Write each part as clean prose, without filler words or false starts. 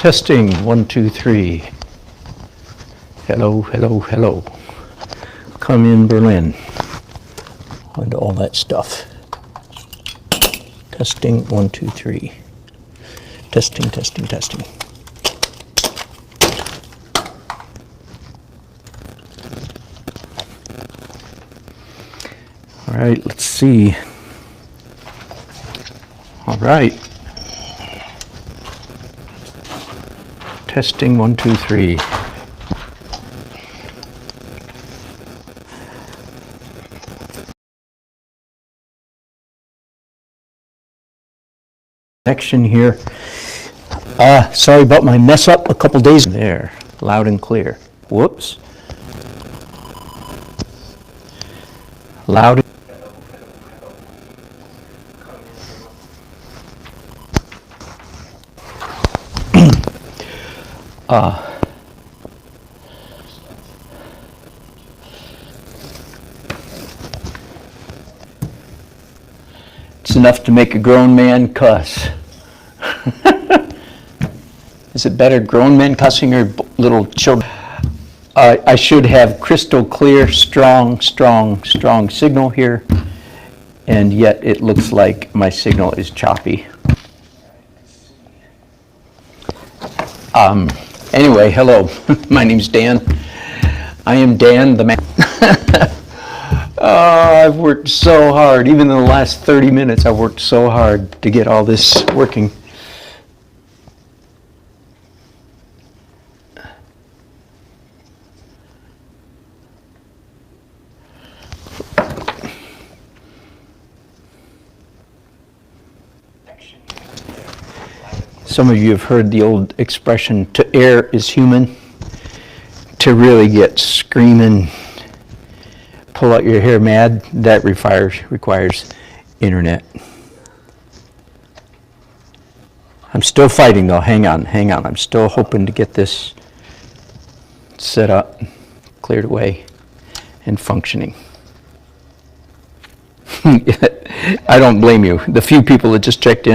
Testing, 1, 2, 3. Hello, hello, hello. Come in Berlin. And all that stuff. Testing, 1, 2, 3. Testing, testing, testing. All right, let's see. All right. Testing, 1, 2, 3. Connection here. Sorry about my mess up a couple days there. Loud and clear. Whoops. Loud. It's enough to make a grown man cuss. Is it better grown men cussing or little children? I should have crystal clear, strong signal here, and yet it looks like my signal is choppy. Anyway, hello, my name's Dan. I am Dan the man. I've worked so hard, even in the last 30 minutes, I've worked so hard to get all this working. Some of you have heard the old expression, to err is human. To really get screaming, pull out your hair mad, that requires internet. I'm still fighting though, hang on. I'm still hoping to get this set up, cleared away, and functioning. I don't blame you. The few people that just checked.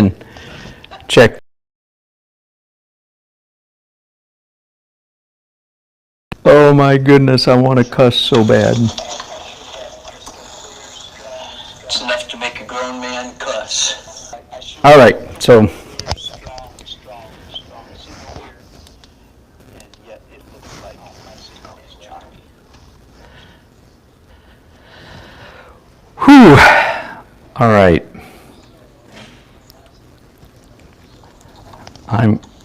Oh my goodness, I want to cuss so bad. It's enough to make a grown man cuss. All right, so. Whew. All right.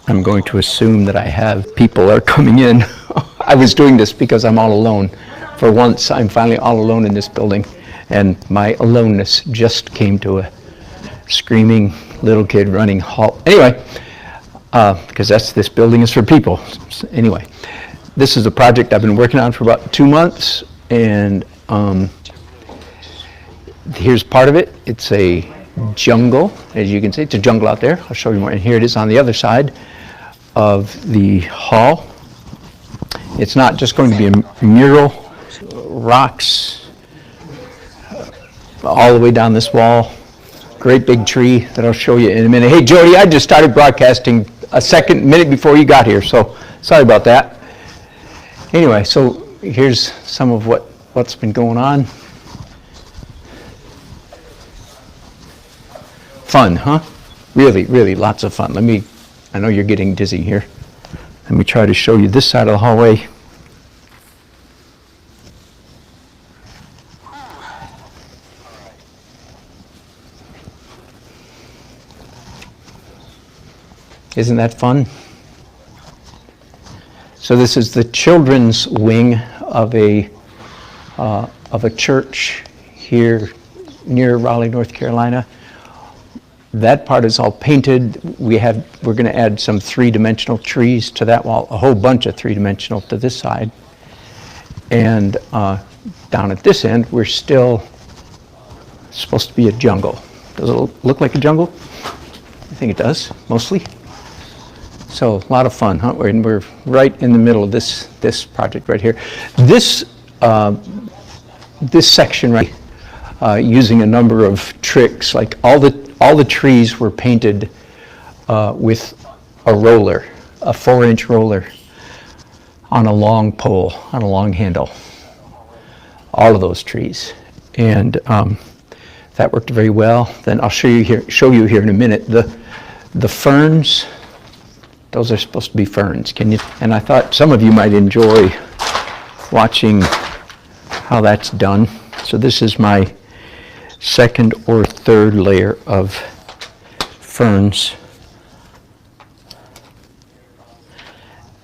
I'm going to assume that I have people are coming in. I was doing this because I'm all alone. For once, I'm finally all alone in this building, and my aloneness just came to a screaming little kid running halt. Anyway, because this building is for people. Anyway, this is a project I've been working on for about 2 months, and here's part of it. It's a jungle, as you can see. It's a jungle out there. I'll show you more. And here it is on the other side of the hall. It's not just going to be a mural, rocks all the way down this wall. Great big tree that I'll show you in a minute. Hey, Jody, I just started broadcasting a minute before you got here, so sorry about that. Anyway, so here's some of what's been going on. Fun, huh? Really, really lots of fun. I know you're getting dizzy here. Let me try to show you this side of the hallway. Isn't that fun? So this is the children's wing of a church here near Raleigh, North Carolina. That part is all painted. We're going to add some three-dimensional trees to that wall, a whole bunch of three-dimensional to this side. And down at this end, we're still supposed to be a jungle. Does it look like a jungle? I think it does, mostly. So a lot of fun, huh? We're right in the middle of this project right here. This section right, using a number of tricks, like all the trees were painted with a roller, a 4-inch roller on a long pole, on a long handle. All of those trees. And that worked very well. Then I'll show you here in a minute. The ferns, those are supposed to be ferns. And I thought some of you might enjoy watching how that's done. So this is my second or third layer of ferns.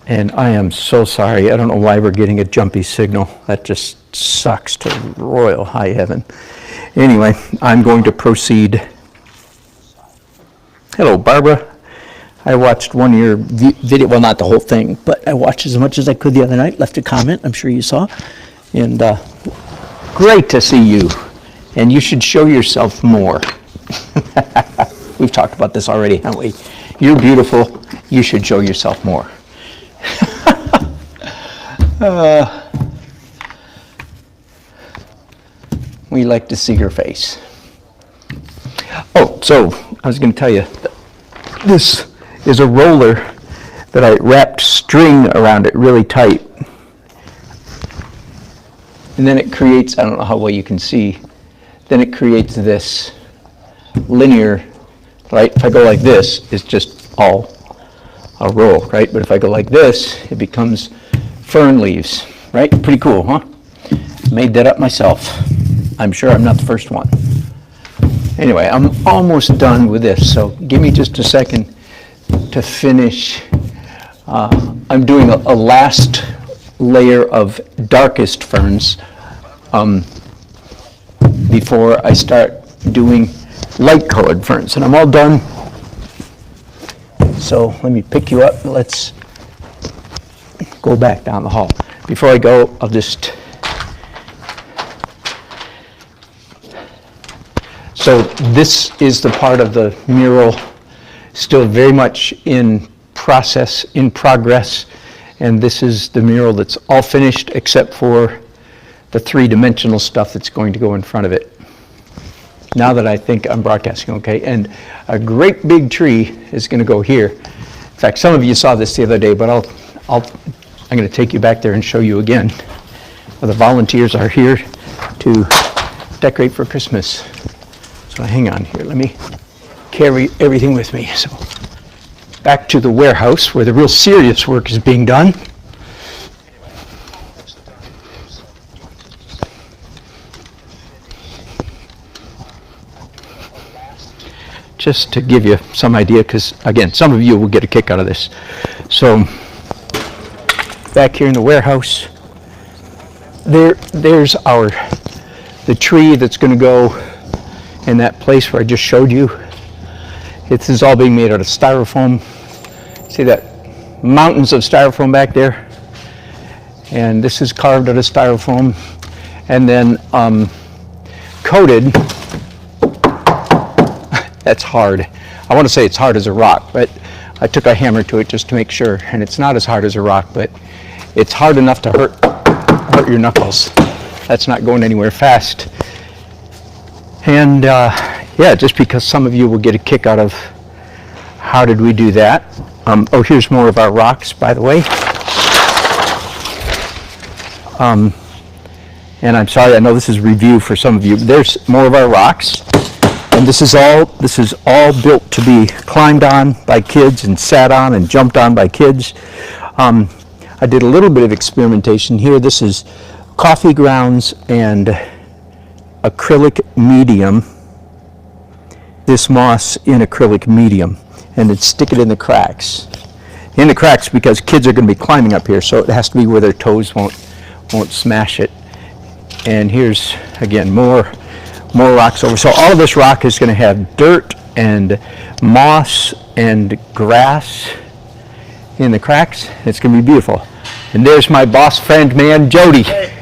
And I am so sorry. I don't know why we're getting a jumpy signal. That just sucks to royal high heaven. Anyway, I'm going to proceed. Hello, Barbara. I watched one of your video, well, not the whole thing, but I watched as much as I could the other night, left a comment, I'm sure you saw. And great to see you. And you should show yourself more. We've talked about this already, haven't we? You're beautiful. You should show yourself more. We like to see your face. Oh, so I was going to tell you, this is a roller that I wrapped string around it really tight. And then it creates, I don't know how well you can see, then it creates this linear, right? If I go like this, it's just all a roll, right? But if I go like this, it becomes fern leaves, right? Pretty cool, huh? Made that up myself. I'm sure I'm not the first one. Anyway, I'm almost done with this, so give me just a second to finish. I'm doing a last layer of darkest ferns before I start doing light-colored ferns, and I'm all done. So let me pick you up. Let's go back down the hall. Before I go, I'll just... So this is the part of the mural still very much in progress, and this is the mural that's all finished except for the three-dimensional stuff that's going to go in front of it. Now that I think I'm broadcasting okay, and a great big tree is going to go here. In fact, some of you saw this the other day, but I'm going to take you back there and show you again. The volunteers are here to decorate for Christmas. So hang on here, let me carry everything with me. So back to the warehouse where the real serious work is being done. Just to give you some idea, because again, some of you will get a kick out of this. So back here in the warehouse, there's the tree that's going to go in that place where I just showed you. This is all being made out of styrofoam. See that mountains of styrofoam back there? And this is carved out of styrofoam and then coated. That's hard. I want to say it's hard as a rock, but I took a hammer to it just to make sure, and it's not as hard as a rock, but it's hard enough to hurt your knuckles. That's not going anywhere fast. And yeah, just because some of you will get a kick out of how did we do that. Oh, here's more of our rocks, by the way. And I'm sorry, I know this is review for some of you. There's more of our rocks. And this is all built to be climbed on by kids and sat on and jumped on by kids. I did a little bit of experimentation here. This is coffee grounds and acrylic medium. This moss in acrylic medium, and then stick it in the cracks. In the cracks because kids are going to be climbing up here, so it has to be where their toes won't smash it. And here's again more rocks over. So all of this rock is going to have dirt and moss and grass in the cracks. It's going to be beautiful. And there's my boss friend man, Jody. Hey.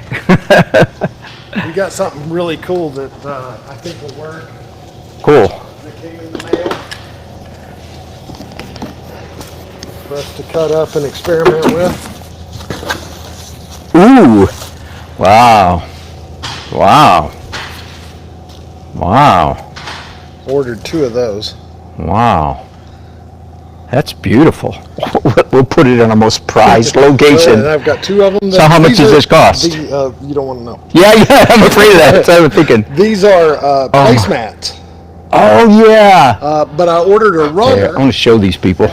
We got something really cool that I think will work. Cool. That came in the mail for us to cut up and experiment with. Ooh. Wow. Wow. Wow. 2 of those. Wow. That's beautiful. We'll put it in our most prized And location. I've got 2 of them. So how much does this cost? You don't want to know. Yeah, I'm afraid of that. That's what I'm thinking. These are placemats. Oh, yeah. But I ordered a Here, I runner. want to show these people.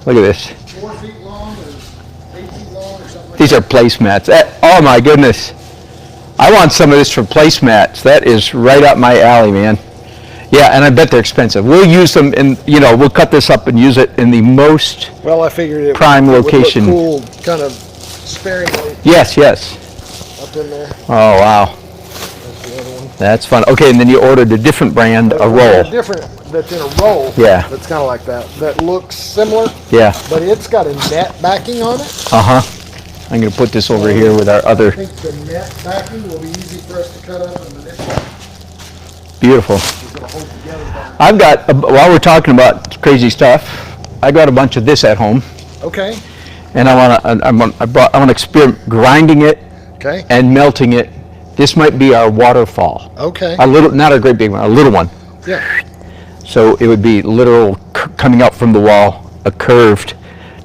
Look at this. 4 feet long or 8 feet long or something like These are placemats. Oh, my goodness. I want some of this for placemats. That is right up my alley, man. Yeah, and I bet they're expensive. We'll use them in, we'll cut this up and use it in the most, that. Well, I figured it Prime would location. look cool, kind of sparingly yes. up in there. Oh, wow. That's the other one. That's fun. Okay, and then you ordered a different brand, a roll. Different, that's in a roll. Yeah. That's kind of like that. That looks similar, Yeah. but it's got a net backing on it. Uh-huh. I'm going to put this over here with our I other, think the net backing will be easy for us to cut up, and the net beautiful. is going to hold together better. I've got, while we're talking about crazy stuff, I got a bunch of this at home, Okay. and I want to experiment grinding it Okay. and melting it. This might be our waterfall. Okay. A little, not a great big one, a little one. Yeah. So it would be literal coming out from the wall, a curved,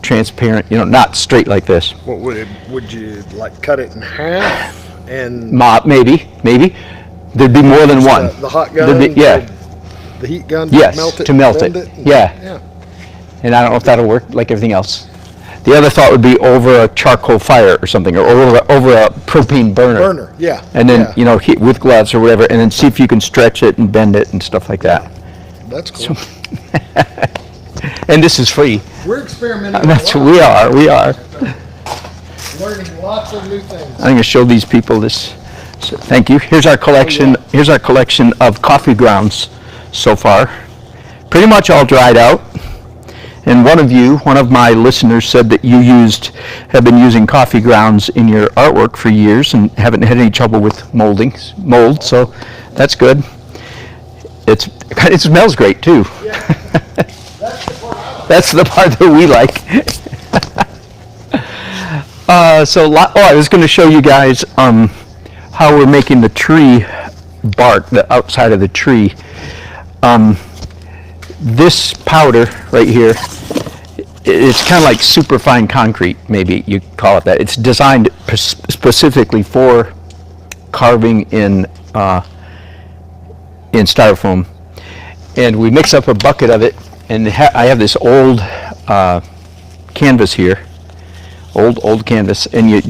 transparent, not straight like this. What would you like cut it in half and Maybe. There'd be more than one. the hot gun? There'd be, yeah. The heat gun Yes, to melt it? to melt bend it. and- Yeah. Yeah. And I don't know if that'll work like everything else. The other thought would be over a charcoal fire or something, or over a propane burner. Burner. Yeah. And then, yeah. heat with gloves or whatever, and then see if you can stretch it and bend it and stuff like that. That's cool. And this is free. We're experimenting. That's a what lot. we are. Learning lots of new things. I'm going to show these people this. So, thank you. Here's our collection. Here's our collection of coffee grounds so far. Pretty much all dried out. And one of my listeners said that you have been using coffee grounds in your artwork for years and haven't had any trouble with mold. So that's good. It smells great too. Yeah. That's the part that we like. I was going to show you guys how we're making the tree bark, the outside of the tree. This powder right here, it's kind of like superfine concrete, maybe you call it that. It's designed specifically for carving in styrofoam. And we mix up a bucket of it, and I have this old canvas here, old canvas, and you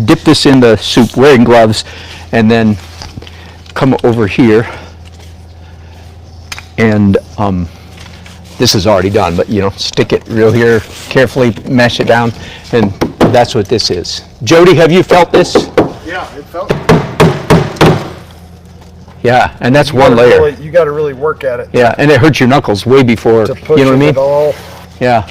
dip this in the soup wearing gloves, and then come over here, and this is already done, but stick it real here, carefully mash it down, and that's what this is. Jody, have you felt this? Yeah, it felt. Yeah, and that's one layer. You got to really work at it. Yeah, and it hurts your knuckles way before, To push you know what I mean? it all. Yeah,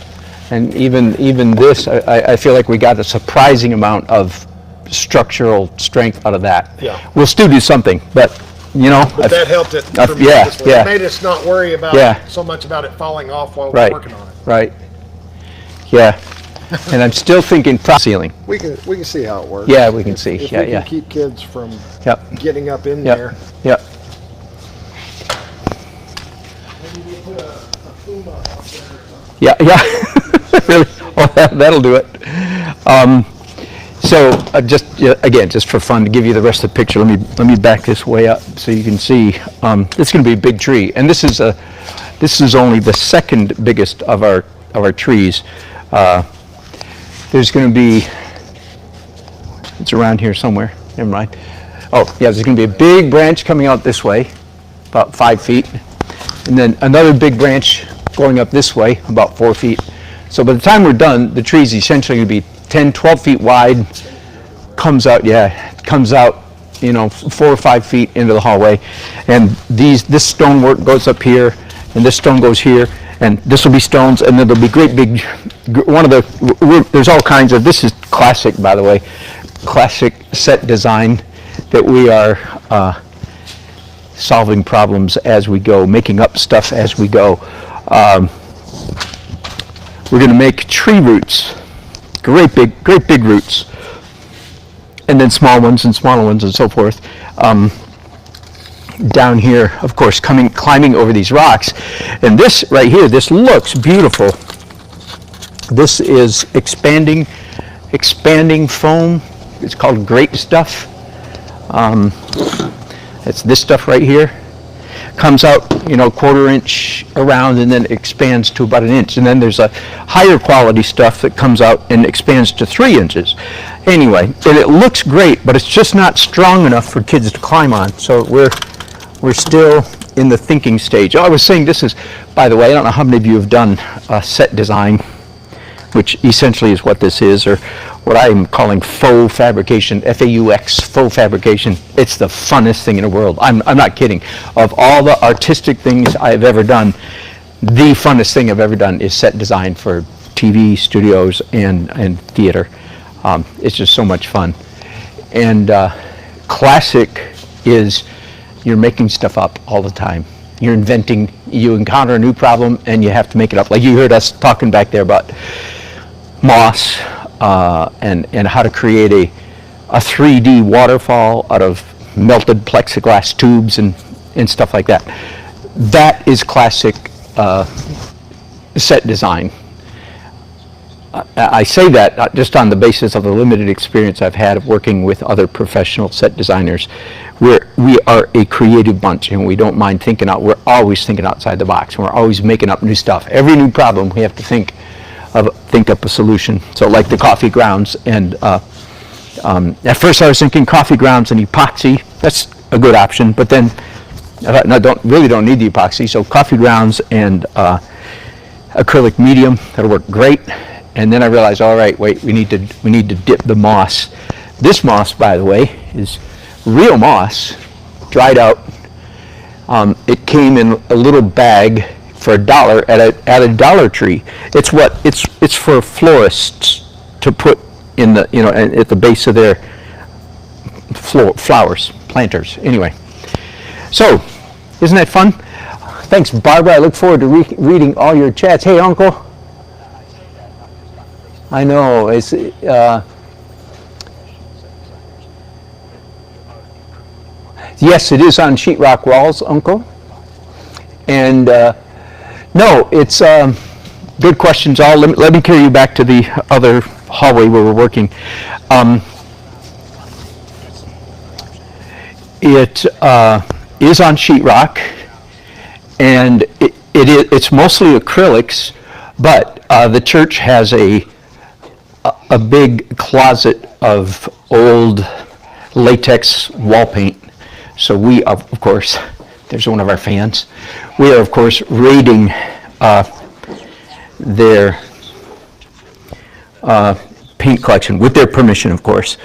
and even this, I feel like we got a surprising amount of structural strength out of that. Yeah. We'll still do something, but But that helped it yeah, tremendously. yeah. It made us not worry about Yeah. so much about it falling off while Right. we're working on it. Right. Yeah, and I'm still thinking ceiling. We can see how it works. Yeah, we can see. If Yeah, we can yeah. keep kids from Yep. getting up in Yep. there. Yep. Maybe we'll put a Puma up there or something. Yeah. Really? Well, that'll do it. Just for fun, to give you the rest of the picture, let me back this way up so you can see. It's going to be a big tree, and this is only the second biggest of our trees. There's going to be, it's around here somewhere. Never mind. Oh, yeah, there's going to be a big branch coming out this way, about 5 feet, and then another big branch going up this way, about 4 feet. So by the time we're done, the tree's essentially going to be 10, 12 feet wide, comes out 4 or 5 feet into the hallway, and this stonework goes up here, and this stone goes here, and this will be stones, and then there'll be great big, there's all kinds of, this is classic, by the way, classic set design that we are solving problems as we go, making up stuff as we go. We're going to make tree roots, great big roots, and then small ones and smaller ones and so forth. down here, of course, climbing over these rocks. And this right here, this looks beautiful. This is expanding foam. It's called Great Stuff. It's this stuff right here. Comes out, quarter inch around and then expands to about an inch. And then there's a higher quality stuff that comes out and expands to 3 inches. Anyway, and it looks great, but it's just not strong enough for kids to climb on. So we're still in the thinking stage. Oh, I was saying this is, by the way, I don't know how many of you have done set design, which essentially is what this is, or what I'm calling faux fabrication, F-A-U-X, faux fabrication. It's the funnest thing in the world. I'm not kidding. Of all the artistic things I've ever done, the funnest thing I've ever done is set design for TV, studios, and theater. It's just so much fun. And classic is you're making stuff up all the time. You're inventing, you encounter a new problem and you have to make it up. Like you heard us talking back there about moss and how to create a 3D waterfall out of melted plexiglass tubes and stuff like that. That is classic set design. I say that just on the basis of the limited experience I've had of working with other professional set designers. We are a creative bunch and we don't mind thinking out. We're always thinking outside the box. We're always making up new stuff. Every new problem we have to think up a solution. So like the coffee grounds, and at first I was thinking coffee grounds and epoxy. That's a good option, but then I thought, no, don't need the epoxy. So coffee grounds and acrylic medium, that'll work great. And then I realized, all right, wait, we need to dip the moss. This moss, by the way, is real moss, dried out. It came in a little bag for $1 at a Dollar Tree. It's for florists to put in the at the base of their flowers, planters. Anyway, so isn't that fun? Thanks, Barbara. I look forward to reading all your chats. Hey, Uncle. I know it's. Yes, it is on sheetrock walls, Uncle. And no, it's good questions all. Let me carry you back to the other hallway where we're working. It is on sheetrock, and it's mostly acrylics, but the church has a big closet of old latex wall paint. So we, of course, there's one of our fans. We are, of course, raiding their paint collection with their permission, of course.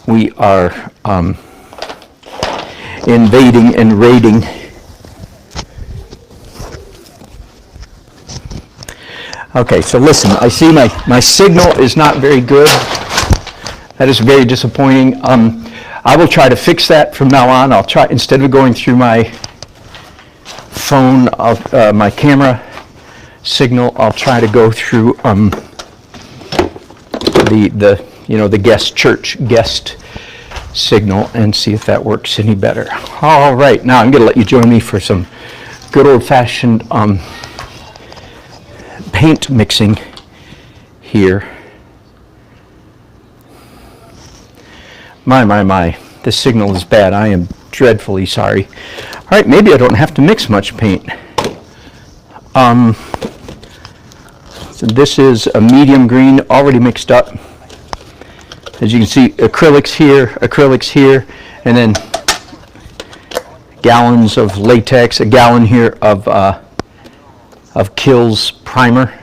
We are invading and raiding. Okay, so listen, I see my signal is not very good. That is very disappointing. I will try to fix that from now on. I'll try, instead of going through my phone, my camera signal, I'll try to go through the church guest signal and see if that works any better. All right, now I'm going to let you join me for some good old-fashioned paint mixing here. My, this signal is bad. I am dreadfully sorry. All right, maybe I don't have to mix much paint. So this is a medium green already mixed up. As you can see, acrylics here, and then gallons of latex, a gallon here of Kills primer,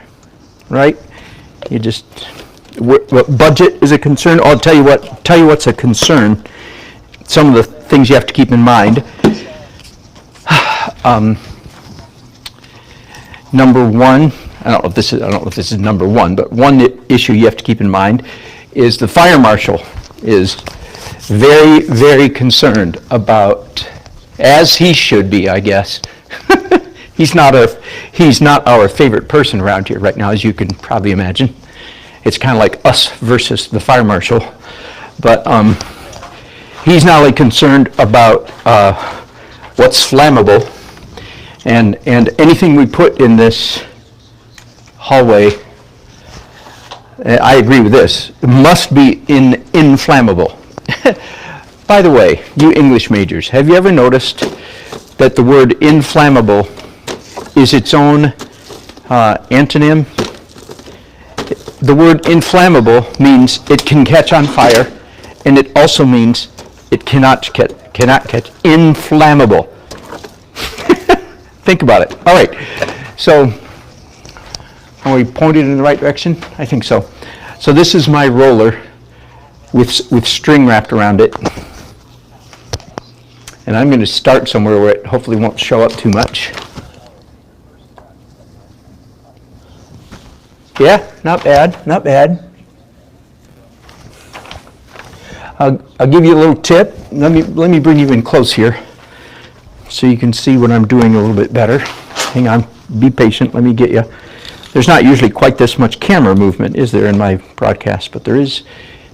right? You just, what budget is a concern? I'll tell you what's a concern. Some of the things you have to keep in mind. Number one, I don't know if this is number one, but one issue you have to keep in mind is the fire marshal is very, very concerned about, as he should be, I guess. He's not our favorite person around here right now, as you can probably imagine. It's kind of like us versus the fire marshal. But he's not only concerned about what's flammable, and anything we put in this hallway, I agree with this, it must be inflammable. By the way, you English majors, have you ever noticed that the word inflammable is its own antonym? The word inflammable means it can catch on fire, and it also means it cannot catch inflammable. Think about it. All right, so are we pointed in the right direction? I think so. So this is my roller with string wrapped around it. And I'm going to start somewhere where it hopefully won't show up too much. Yeah, not bad, not bad. I'll give you a little tip. Let me bring you in close here so you can see what I'm doing a little bit better. Hang on, be patient, let me get you. There's not usually quite this much camera movement, is there, in my broadcast, but there is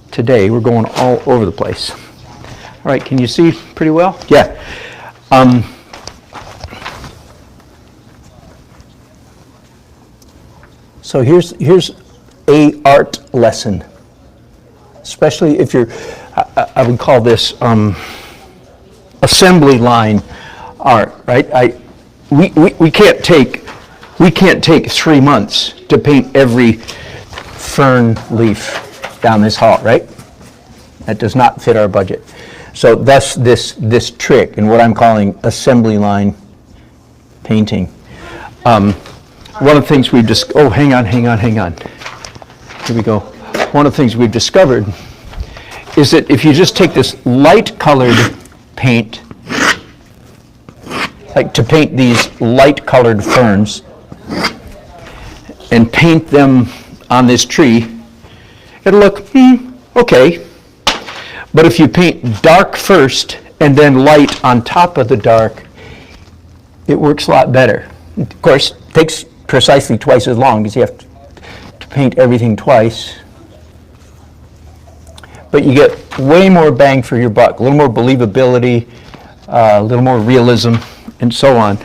today. We're going all over the place. All right, can you see pretty well? Yeah. So here's a art lesson, especially if you're, I would call this assembly line art, right? We can't take 3 months to paint every fern leaf down this hall, right? That does not fit our budget. So thus this trick and what I'm calling assembly line painting. One of the things we've just, oh, hang on. Here we go. One of the things we've discovered is that if you just take this light colored paint, like to paint these light colored ferns, and paint them on this tree, it'll look okay. But if you paint dark first and then light on top of the dark, it works a lot better. Of course, it takes precisely twice as long because you have to paint everything twice. But you get way more bang for your buck, a little more believability, a little more realism, and so on.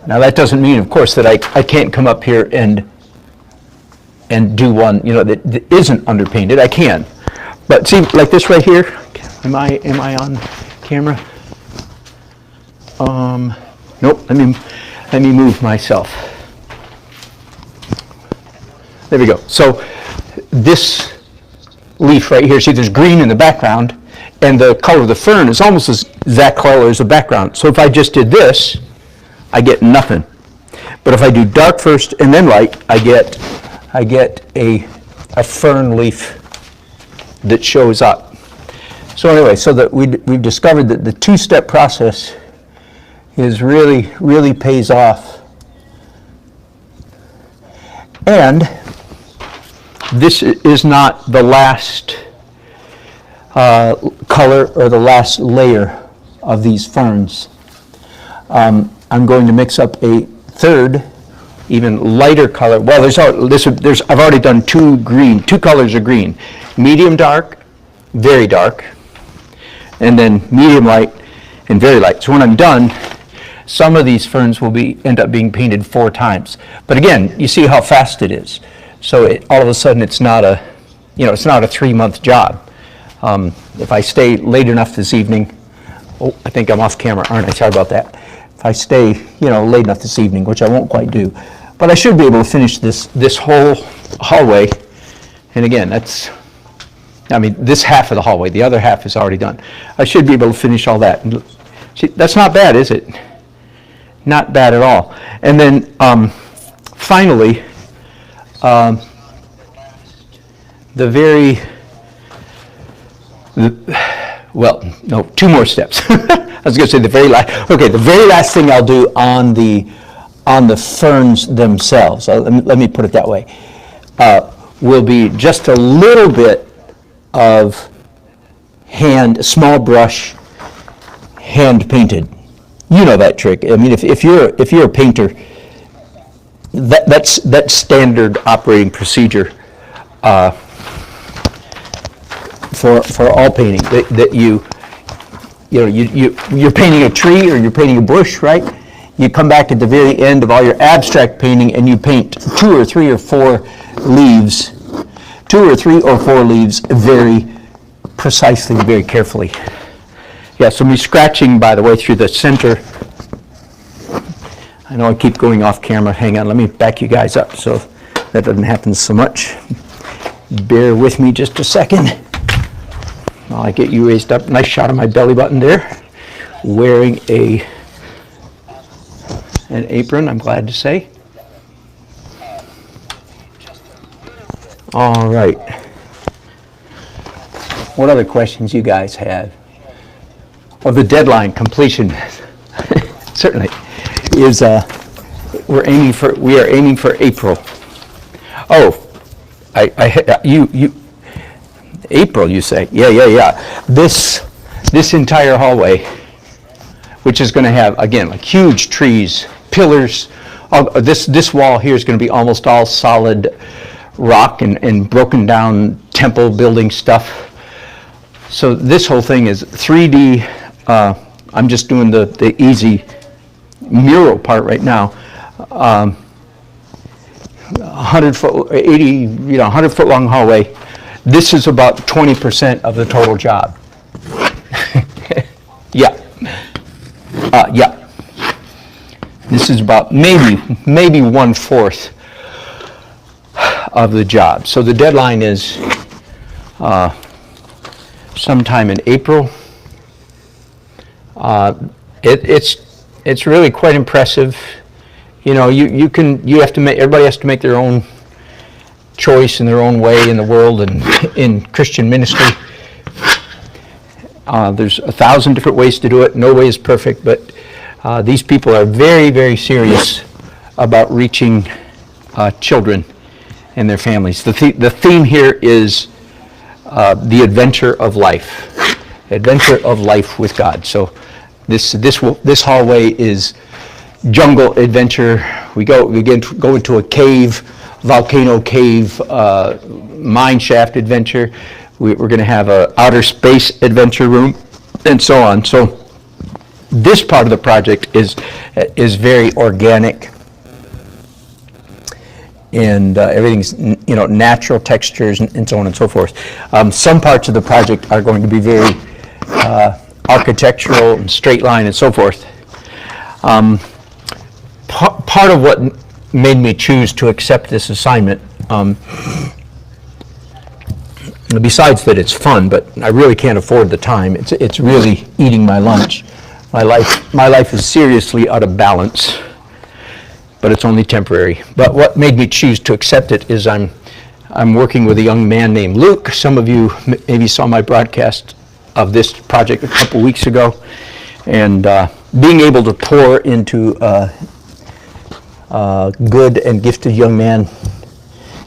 Now that doesn't mean, of course, that I can't come up here and do one, that isn't underpainted. I can. But see, like this right here, am I on camera? Nope, let me move myself. There we go. So this leaf right here, see there's green in the background, and the color of the fern is almost as that color as the background. So if I just did this, I get nothing. But if I do dark first and then light, I get a fern leaf that shows up. So anyway, so that we've discovered that the two-step process is really pays off. And this is not the last color or the last layer of these ferns. I'm going to mix up a third, even lighter color. Well, I've already done two colors of green. Medium dark, very dark, and then medium light and very light. So when I'm done, some of these ferns will end up being painted 4 times. But again, you see how fast it is. So all of a sudden it's not a 3-month job. If I stay late enough this evening, I think I'm off camera, aren't I? Sorry about that. If I stay, late enough this evening, which I won't quite do, but I should be able to finish this whole hallway. And again, this half of the hallway, the other half is already done. I should be able to finish all that. See, that's not bad, is it? Not bad at all. And then finally, two more steps. I was going to say the very last. Okay, the very last thing I'll do on the ferns themselves. Let me put it that way. Will be just a little bit of small brush, hand painted. You know that trick. I mean, if you're a painter, that's standard operating procedure for all painting. That you're painting a tree or you're painting a bush, right? You come back at the very end of all your abstract painting and you paint 2 or 3 or 4 leaves, 2 or 3 or 4 leaves very precisely, very carefully. Yeah, so me scratching, by the way, through the center. I know I keep going off camera. Hang on, let me back you guys up so that doesn't happen so much. Bear with me just a second while I get you raised up. Nice shot of my belly button there. Wearing an apron, I'm glad to say. All right. What other questions you guys have? Well, the deadline completion certainly is we are aiming for April. Oh, you April, you say? Yeah. This entire hallway, which is going to have, again, like huge trees, pillars. This wall here is going to be almost all solid rock and broken down temple building stuff. So this whole thing is 3D. I'm just doing the easy mural part right now. 100 foot long hallway. This is about 20% of the total job. Yeah. This is about maybe 1/4 of the job. So the deadline is sometime in April. It's really quite impressive. Everybody has to make their own choice in their own way in the world and in Christian ministry. There's 1,000 different ways to do it. No way is perfect, but these people are very, very serious about reaching children and their families. The theme here is the adventure of life. Adventure of life with God. So this hallway is jungle adventure. We go into a cave, volcano cave, mine shaft adventure. We're going to have a outer space adventure room, and so on. So this part of the project is very organic, and everything's natural textures and so on and so forth. Some parts of the project are going to be very architectural and straight line and so forth. Part of what made me choose to accept this assignment, besides that it's fun, but I really can't afford the time. It's really eating my lunch. My life is seriously out of balance, but it's only temporary. But what made me choose to accept it is I'm working with a young man named Luke. Some of you maybe saw my broadcast of this project a couple weeks ago, and being able to pour into a good and gifted young man.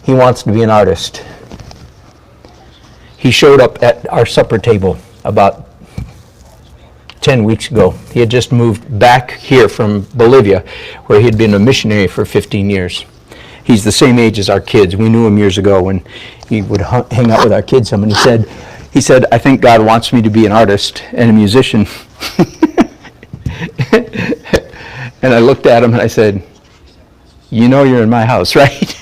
He wants to be an artist. He showed up at our supper table about 10 weeks ago. He had just moved back here from Bolivia, where he had been a missionary for 15 years. He's the same age as our kids. We knew him years ago when he would hang out with our kids. And he said, I think God wants me to be an artist and a musician. And I looked at him and I said, you're in my house, right?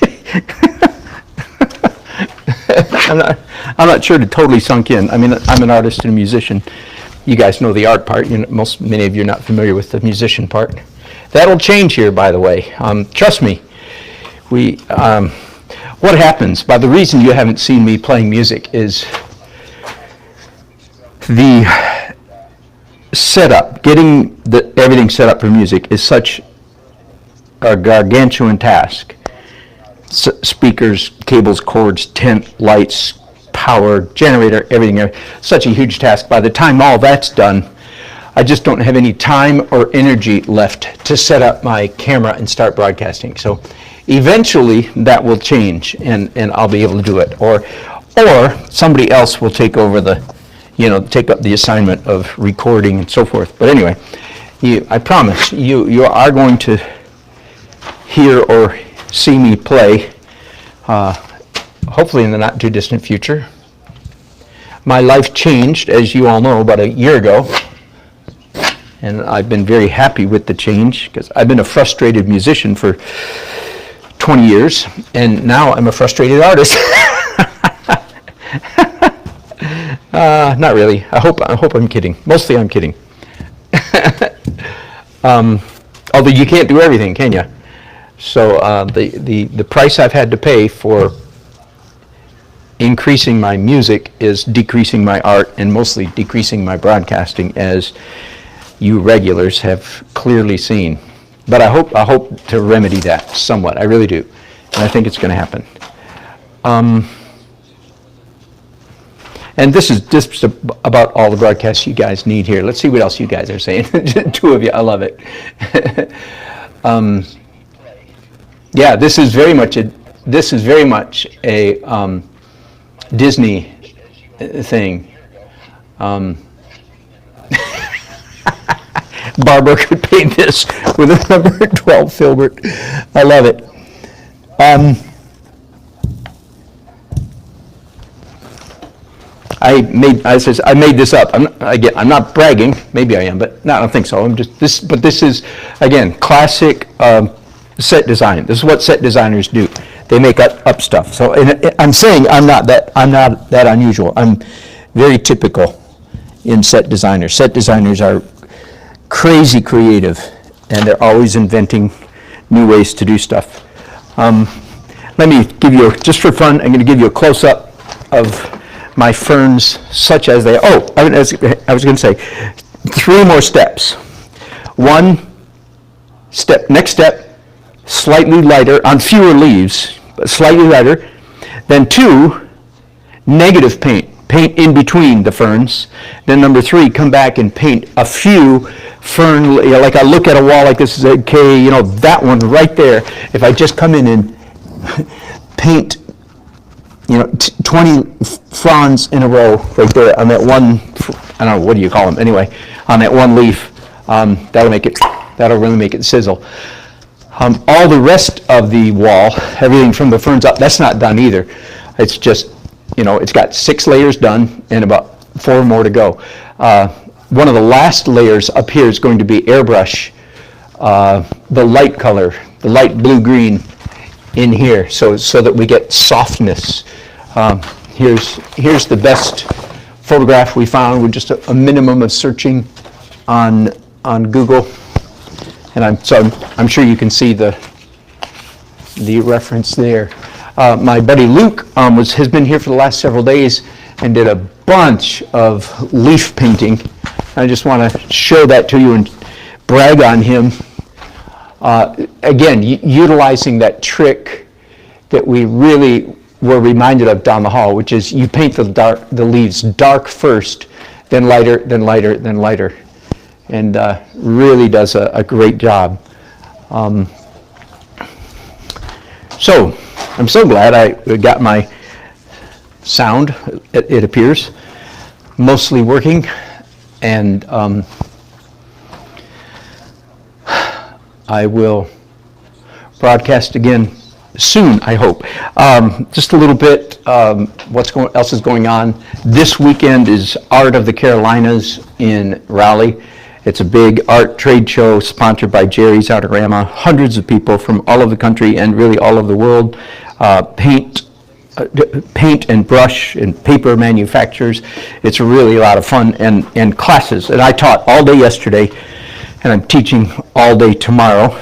I'm not sure it totally sunk in. I mean, I'm an artist and a musician. You guys know the art part. Many of you are not familiar with the musician part. That'll change here, by the way. Trust me. What happens? By the reason you haven't seen me playing music is the setup, getting everything set up for music is such a gargantuan task. Speakers, cables, cords, tent, lights, power, generator, everything. Such a huge task. By the time all that's done, I just don't have any time or energy left to set up my camera and start broadcasting. So eventually that will change and I'll be able to do it. Or somebody else will take over take up the assignment of recording and so forth. But anyway, I promise you are going to hear or see me play, hopefully in the not too distant future. My life changed, as you all know, about a year ago. And I've been very happy with the change because I've been a frustrated musician for 20 years, and now I'm a frustrated artist. Not really. I hope I'm kidding. Mostly I'm kidding. Although you can't do everything, can you? So the price I've had to pay for increasing my music is decreasing my art and mostly decreasing my broadcasting, as you regulars have clearly seen. But I hope to remedy that somewhat. I really do. And I think it's going to happen. And this is just about all the broadcasts you guys need here. Let's see what else you guys are saying. 2 of you, I love it. Yeah, this is very much a Disney thing. Barbara could paint this with a number 12 filbert. I love it. I made this up. I'm not bragging. Maybe I am, but no, I don't think so. But this is again classic set design. This is what set designers do. They make up stuff. So I'm saying I'm not that unusual. I'm very typical in set designers. Set designers are crazy creative, and they're always inventing new ways to do stuff. Let me give you, just for fun, I'm going to give you a close-up of my ferns such as they are. I was going to say 3 more steps. 1 step, next step, slightly lighter, on fewer leaves, but slightly lighter. Then 2, negative paint in between the ferns. Then number 3, come back and paint a few fern, like I look at a wall like this, okay, that one right there, if I just come in and paint 20 fronds in a row right there on that one, I don't know, what do you call them? Anyway, on that one leaf, that'll really make it sizzle. All the rest of the wall, everything from the ferns up, that's not done either. It's just, it's got 6 layers done and about 4 more to go. One of the last layers up here is going to be airbrush, the light color, the light blue-green in here, so that we get softness. Here's the best photograph we found with just a minimum of searching on Google, and I'm sure you can see the reference there. My buddy Luke has been here for the last several days and did a bunch of leaf painting. I just want to show that to you and brag on him. Again, utilizing that trick that we really were reminded of down the hall, which is you paint the leaves dark first, then lighter, then lighter, then lighter, and really does a great job. So I'm so glad I got my sound, it appears, mostly working, and I will broadcast again soon, I hope. Just a little bit, what else is going on. This weekend is Art of the Carolinas in Raleigh. It's a big art trade show sponsored by Jerry's Artorama. Hundreds of people from all over the country and really all over the world. Paint and brush and paper manufacturers. It's really a lot of fun, and classes. And I taught all day yesterday, and I'm teaching all day tomorrow.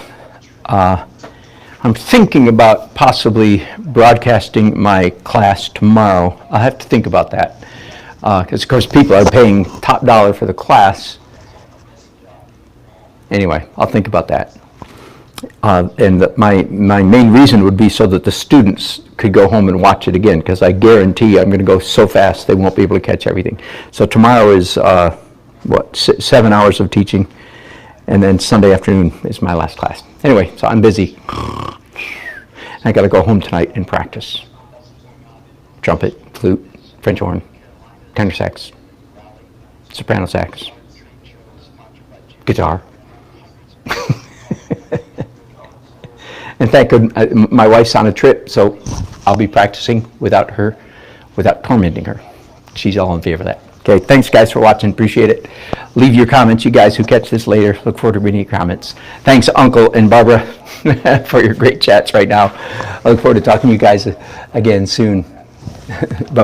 I'm thinking about possibly broadcasting my class tomorrow. I'll have to think about that, because of course people are paying top dollar for the class. Anyway, I'll think about that. And my main reason would be so that the students could go home and watch it again, because I guarantee I'm going to go so fast they won't be able to catch everything. So tomorrow is 7 hours of teaching, and then Sunday afternoon is my last class. Anyway, so I'm busy. I got to go home tonight and practice. Trumpet, flute, French horn, tenor sax, soprano sax, guitar. And thank goodness, my wife's on a trip, so I'll be practicing without tormenting her. She's all in favor of that. Okay, thanks guys for watching, appreciate it. Leave your comments, you guys who catch this later. Look forward to reading your comments. Thanks, Uncle and Barbara, for your great chats right now. I look forward to talking to you guys again soon. Bye.